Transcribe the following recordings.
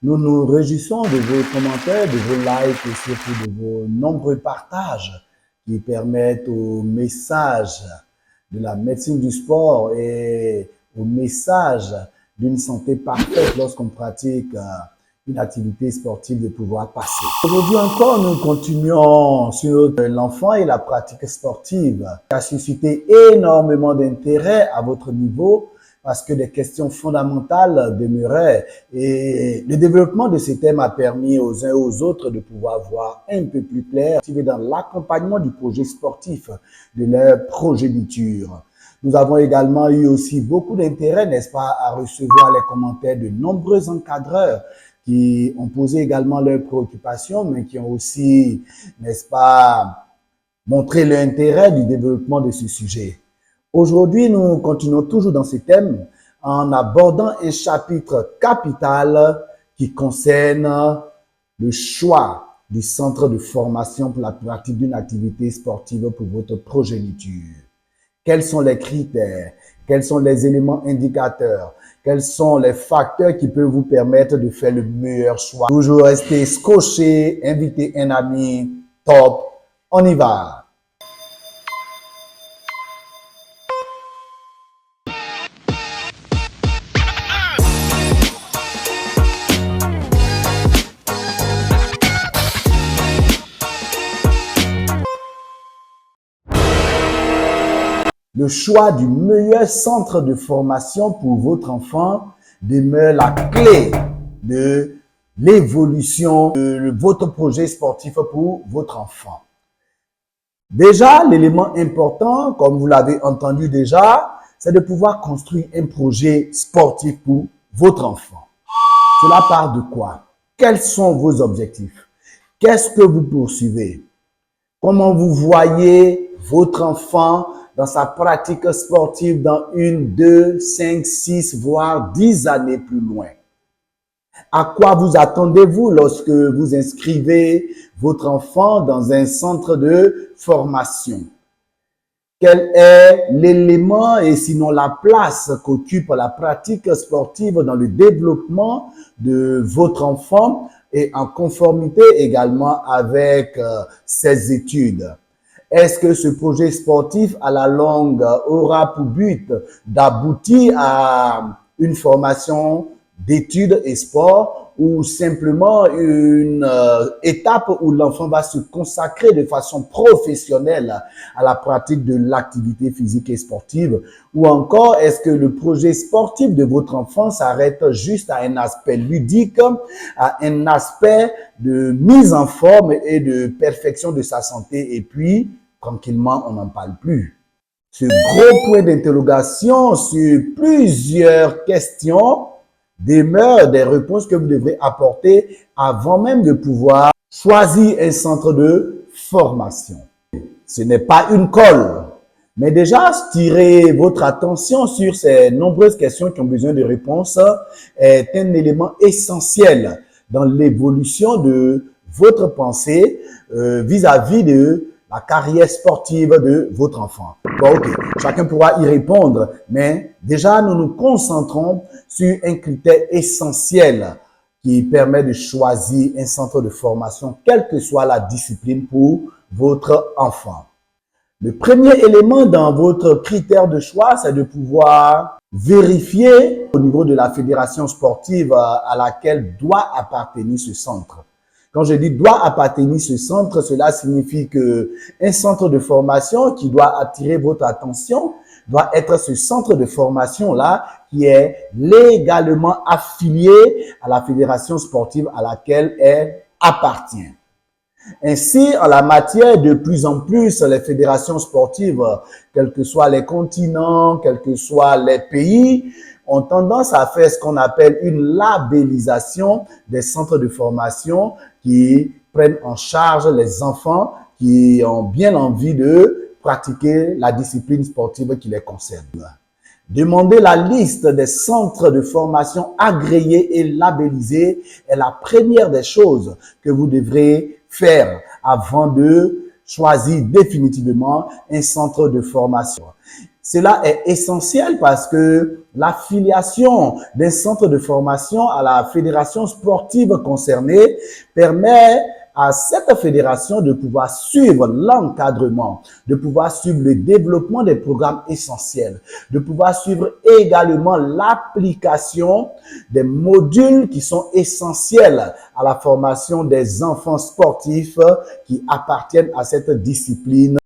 Nous nous réjouissons de vos commentaires, de vos likes et surtout de vos nombreux partages qui permettent au message de la médecine du sport et au message d'une santé parfaite lorsqu'on pratique une activité sportive de pouvoir passer. Aujourd'hui encore, nous continuons sur l'enfant et la pratique sportive qui a suscité énormément d'intérêt à votre niveau parce que des questions fondamentales demeuraient et le développement de ces thèmes a permis aux uns et aux autres de pouvoir voir un peu plus clair dans l'accompagnement du projet sportif de leur progéniture. Nous avons également eu aussi beaucoup d'intérêt, n'est-ce pas, à recevoir les commentaires de nombreux encadreurs qui ont posé également leurs préoccupations, mais qui ont aussi, n'est-ce pas, montré l'intérêt du développement de ce sujet. Aujourd'hui, nous continuons toujours dans ce thème en abordant un chapitre capital qui concerne le choix du centre de formation pour la pratique d'une activité sportive pour votre progéniture. Quels sont les critères? Quels sont les éléments indicateurs? Quels sont les facteurs qui peuvent vous permettre de faire le meilleur choix? Toujours rester scotché, inviter un ami, top, on y va! Le choix du meilleur centre de formation pour votre enfant demeure la clé de l'évolution de votre projet sportif pour votre enfant. Déjà, l'élément important, comme vous l'avez entendu déjà, c'est de pouvoir construire un projet sportif pour votre enfant. Cela part de quoi? Quels sont vos objectifs? Qu'est-ce que vous poursuivez? Comment vous voyez votre enfant dans sa pratique sportive dans 1, 2, 5, 6, voire 10 années plus loin? À quoi vous attendez-vous lorsque vous inscrivez votre enfant dans un centre de formation? Quel est l'élément et sinon la place qu'occupe la pratique sportive dans le développement de votre enfant et en conformité également avec ses études? Est-ce que ce projet sportif à la longue aura pour but d'aboutir à une formation d'études et sport ou simplement une étape où l'enfant va se consacrer de façon professionnelle à la pratique de l'activité physique et sportive? Ou encore, est-ce que le projet sportif de votre enfant s'arrête juste à un aspect ludique, à un aspect de mise en forme et de perfection de sa santé et puis, tranquillement, on n'en parle plus? Ce gros point d'interrogation sur plusieurs questions demeure des réponses que vous devrez apporter avant même de pouvoir choisir un centre de formation. Ce n'est pas une colle, mais déjà tirer votre attention sur ces nombreuses questions qui ont besoin de réponses est un élément essentiel dans l'évolution de votre pensée vis-à-vis de la carrière sportive de votre enfant. Bon, ok, chacun pourra y répondre, mais déjà, nous nous concentrons sur un critère essentiel qui permet de choisir un centre de formation, quelle que soit la discipline pour votre enfant. Le premier élément dans votre critère de choix, c'est de pouvoir vérifier au niveau de la fédération sportive à laquelle doit appartenir ce centre. Quand je dis doit appartenir ce centre, cela signifie que un centre de formation qui doit attirer votre attention doit être ce centre de formation-là qui est légalement affilié à la fédération sportive à laquelle elle appartient. Ainsi, en la matière, de plus en plus, les fédérations sportives, quels que soient les continents, quels que soient les pays, ont tendance à faire ce qu'on appelle une labellisation des centres de formation qui prennent en charge les enfants qui ont bien envie de pratiquer la discipline sportive qui les concerne. Demander la liste des centres de formation agréés et labellisés est la première des choses que vous devrez faire avant de choisir définitivement un centre de formation. Cela est essentiel parce que l'affiliation d'un centre de formation à la fédération sportive concernée permet à cette fédération de pouvoir suivre l'encadrement, de pouvoir suivre le développement des programmes essentiels, de pouvoir suivre également l'application des modules qui sont essentiels à la formation des enfants sportifs qui appartiennent à cette discipline.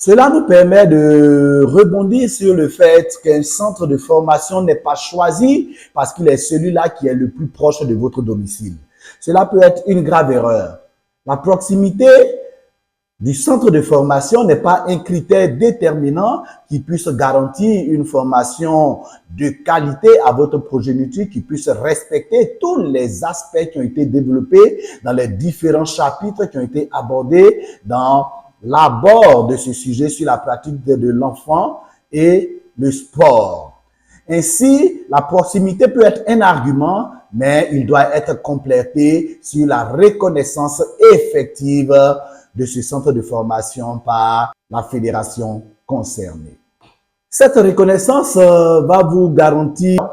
Cela nous permet de rebondir sur le fait qu'un centre de formation n'est pas choisi parce qu'il est celui-là qui est le plus proche de votre domicile. Cela peut être une grave erreur. La proximité du centre de formation n'est pas un critère déterminant qui puisse garantir une formation de qualité à votre progéniture, qui puisse respecter tous les aspects qui ont été développés dans les différents chapitres qui ont été abordés dans l'abord de ce sujet sur la pratique de l'enfant et le sport. Ainsi, la proximité peut être un argument, mais il doit être complété sur la reconnaissance effective de ce centre de formation par la fédération concernée. Cette reconnaissance va vous garantir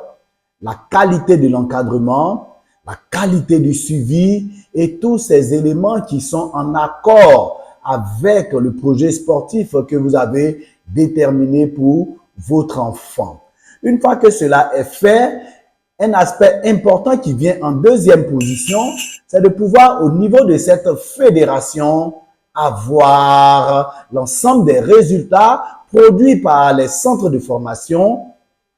la qualité de l'encadrement, la qualité du suivi et tous ces éléments qui sont en accord avec le projet sportif que vous avez déterminé pour votre enfant. Une fois que cela est fait, un aspect important qui vient en deuxième position, c'est de pouvoir, au niveau de cette fédération, avoir l'ensemble des résultats produits par les centres de formation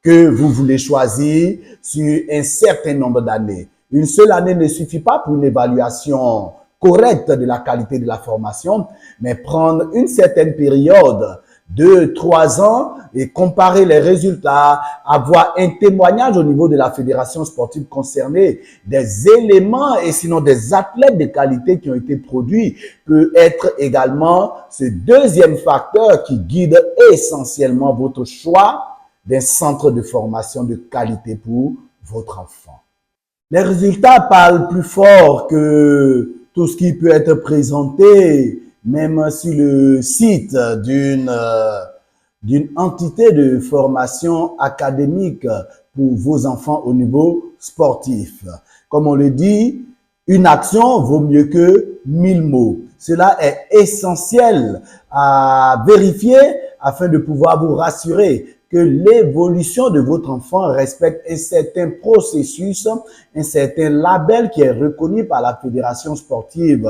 que vous voulez choisir sur un certain nombre d'années. Une seule année ne suffit pas pour une évaluation correcte de la qualité de la formation, mais prendre une certaine période, 2-3 ans, et comparer les résultats, avoir un témoignage au niveau de la fédération sportive concernée, des éléments et sinon des athlètes de qualité qui ont été produits, peut être également ce deuxième facteur qui guide essentiellement votre choix d'un centre de formation de qualité pour votre enfant. Les résultats parlent plus fort que tout ce qui peut être présenté, même sur le site d'une entité de formation académique pour vos enfants au niveau sportif. Comme on le dit, une action vaut mieux que 1000 mots. Cela est essentiel à vérifier afin de pouvoir vous rassurer que l'évolution de votre enfant respecte un certain processus, un certain label qui est reconnu par la fédération sportive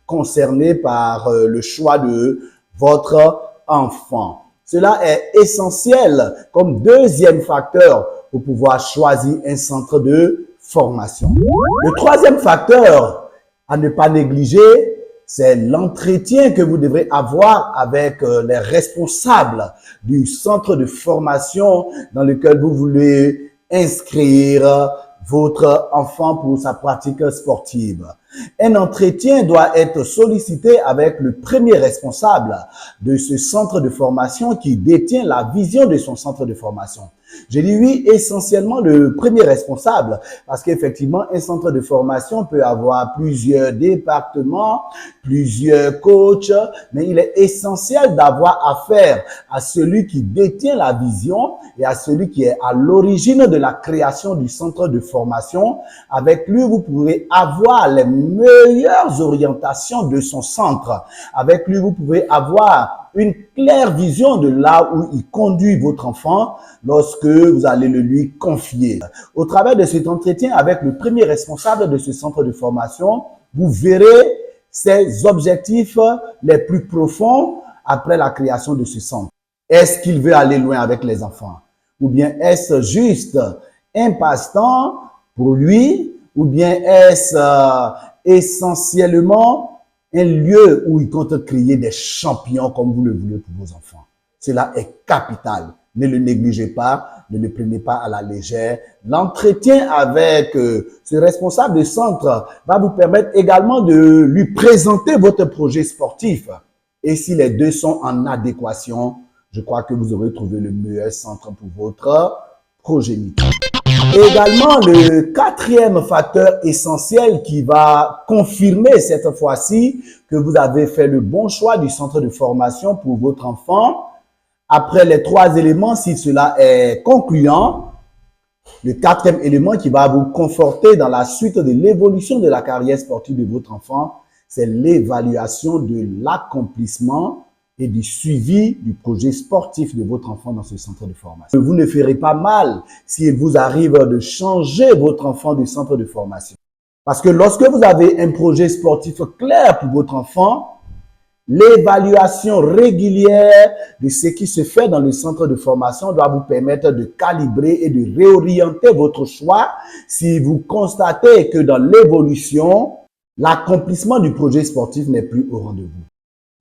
concernée par le choix de votre enfant. Cela est essentiel comme deuxième facteur pour pouvoir choisir un centre de formation. Le troisième facteur à ne pas négliger, c'est l'entretien que vous devrez avoir avec les responsables du centre de formation dans lequel vous voulez inscrire votre enfant pour sa pratique sportive. Un entretien doit être sollicité avec le premier responsable de ce centre de formation qui détient la vision de son centre de formation. J'ai dit oui, essentiellement le premier responsable, parce qu'effectivement, un centre de formation peut avoir plusieurs départements, plusieurs coachs, mais il est essentiel d'avoir affaire à celui qui détient la vision et à celui qui est à l'origine de la création du centre de formation. Avec lui, vous pourrez avoir les meilleures orientations de son centre. Avec lui, vous pouvez avoir une claire vision de là où il conduit votre enfant lorsque vous allez le lui confier. Au travers de cet entretien avec le premier responsable de ce centre de formation, vous verrez ses objectifs les plus profonds après la création de ce centre. Est-ce qu'il veut aller loin avec les enfants? Ou bien est-ce juste un passe-temps pour lui? Ou bien est-ce essentiellement un lieu où il compte créer des champions comme vous le voulez pour vos enfants? Cela est capital. Ne le négligez pas, ne le prenez pas à la légère. L'entretien avec ce responsable de centre va vous permettre également de lui présenter votre projet sportif. Et si les deux sont en adéquation, je crois que vous aurez trouvé le meilleur centre pour votre progéniture. Également, le quatrième facteur essentiel qui va confirmer cette fois-ci que vous avez fait le bon choix du centre de formation pour votre enfant Après les 3 éléments, si cela est concluant, le 4e élément qui va vous conforter dans la suite de l'évolution de la carrière sportive de votre enfant, c'est l'évaluation de l'accomplissement et du suivi du projet sportif de votre enfant dans ce centre de formation. Vous ne ferez pas mal s'il vous arrive de changer votre enfant du centre de formation. Parce que lorsque vous avez un projet sportif clair pour votre enfant, l'évaluation régulière de ce qui se fait dans le centre de formation doit vous permettre de calibrer et de réorienter votre choix si vous constatez que dans l'évolution, l'accomplissement du projet sportif n'est plus au rendez-vous.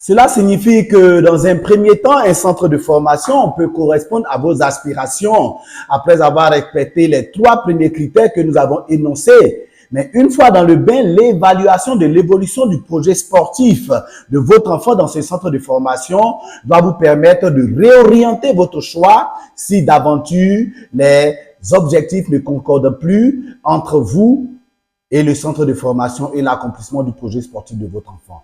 Cela signifie que dans un premier temps, un centre de formation peut correspondre à vos aspirations après avoir respecté les 3 premiers critères que nous avons énoncés. Mais une fois dans le bain, l'évaluation de l'évolution du projet sportif de votre enfant dans ce centre de formation va vous permettre de réorienter votre choix si d'aventure les objectifs ne concordent plus entre vous et le centre de formation et l'accomplissement du projet sportif de votre enfant.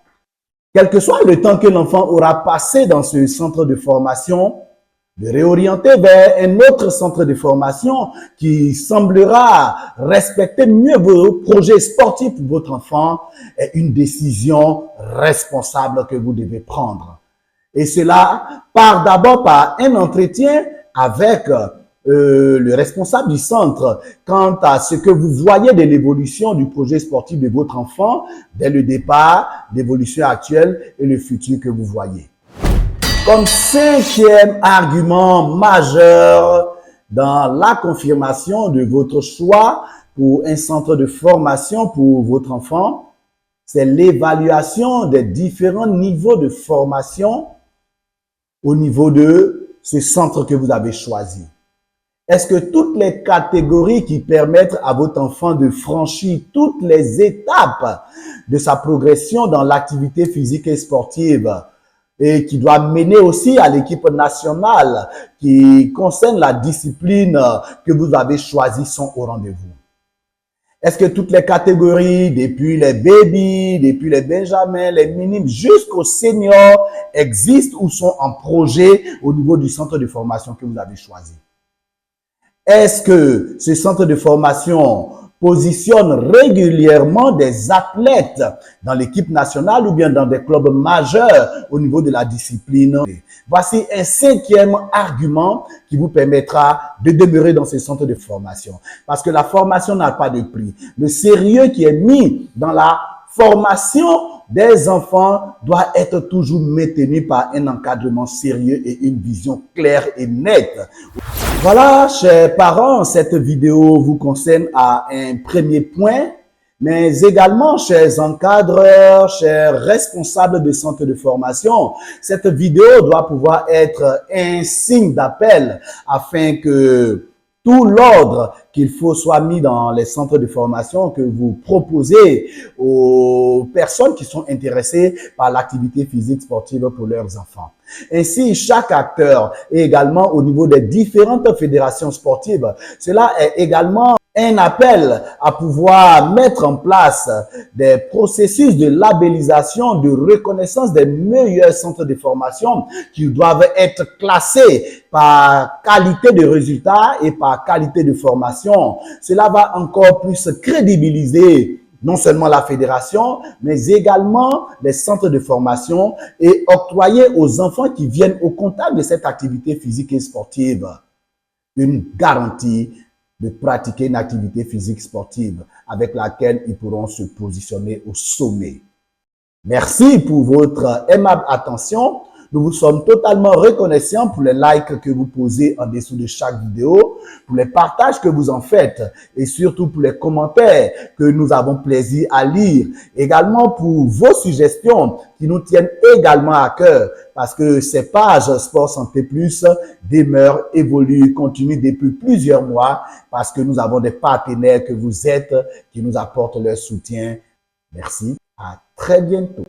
Quel que soit le temps que l'enfant aura passé dans ce centre de formation, de réorienter vers un autre centre de formation qui semblera respecter mieux vos projets sportifs pour votre enfant est une décision responsable que vous devez prendre. Et cela part d'abord par un entretien avec le responsable du centre quant à ce que vous voyez de l'évolution du projet sportif de votre enfant dès le départ, l'évolution actuelle et le futur que vous voyez. Comme 5e argument majeur dans la confirmation de votre choix pour un centre de formation pour votre enfant, c'est l'évaluation des différents niveaux de formation au niveau de ce centre que vous avez choisi. Est-ce que toutes les catégories qui permettent à votre enfant de franchir toutes les étapes de sa progression dans l'activité physique et sportive et qui doit mener aussi à l'équipe nationale qui concerne la discipline que vous avez choisie sont au rendez-vous? Est-ce que toutes les catégories, depuis les babies, depuis les benjamins, les minimes, jusqu'aux seniors, existent ou sont en projet au niveau du centre de formation que vous avez choisi? Est-ce que ce centre de formation positionne régulièrement des athlètes dans l'équipe nationale ou bien dans des clubs majeurs au niveau de la discipline? Voici un 5e argument qui vous permettra de demeurer dans ce centre de formation. Parce que la formation n'a pas de prix. Le sérieux qui est mis dans la formation des enfants doit être toujours maintenu par un encadrement sérieux et une vision claire et nette. Voilà, chers parents, cette vidéo vous concerne à un premier point, mais également, chers encadreurs, chers responsables de centres de formation, cette vidéo doit pouvoir être un signe d'appel afin que tout l'ordre qu'il faut soit mis dans les centres de formation que vous proposez aux personnes qui sont intéressées par l'activité physique sportive pour leurs enfants. Ainsi, chaque acteur et également au niveau des différentes fédérations sportives, cela est également un appel à pouvoir mettre en place des processus de labellisation, de reconnaissance des meilleurs centres de formation qui doivent être classés par qualité de résultats et par qualité de formation. Cela va encore plus crédibiliser non seulement la fédération, mais également les centres de formation et octroyer aux enfants qui viennent au contact de cette activité physique et sportive une garantie de pratiquer une activité physique sportive avec laquelle ils pourront se positionner au sommet. Merci pour votre aimable attention. Nous vous sommes totalement reconnaissants pour les likes que vous posez en dessous de chaque vidéo, pour les partages que vous en faites et surtout pour les commentaires que nous avons plaisir à lire. Également pour vos suggestions qui nous tiennent également à cœur parce que ces pages Sport Santé Plus demeurent, évoluent, continuent depuis plusieurs mois parce que nous avons des partenaires que vous êtes qui nous apportent leur soutien. Merci. À très bientôt.